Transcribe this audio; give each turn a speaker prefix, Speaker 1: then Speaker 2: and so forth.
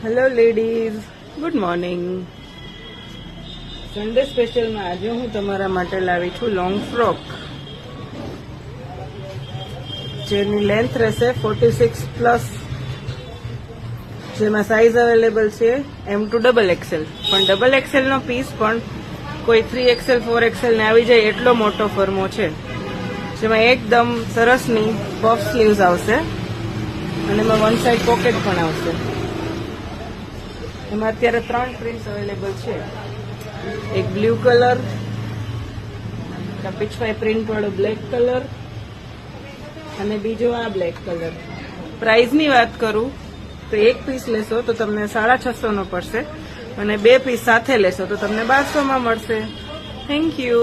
Speaker 1: Hello ladies, good morning. Sunday સ્પેશિયલમાં આજે હું તમારા માટે લાવી છું લોંગ ફ્રોક, જેની લેન્થ રહેશે 46+, જેમાં સાઇઝ અવેલેબલ છે M to XXL, પણ XXL નો પીસ પણ કોઈ 3XL 4XL ને આવી જાય એટલો મોટો ફર્મો છે, જેમાં એકદમ સરસની પફ સ્લીવ્સ આવશે અને એમાં વન સાઈડ પોકેટ પણ આવશે. એમાં અત્યારે 3 પ્રિન્ટ્સ અવેલેબલ છે. એક બ્લુ કલર, પીછવાઈ પ્રિન્ટ વાળો બ્લેક કલર અને બીજો આ બ્લેક કલર. પ્રાઇઝની વાત કરું તો એક પીસ લેશો તો તમને 650 નો પડશે અને 2 પીસ સાથે લેશો તો તમને 1200 માં મળશે. Thank you.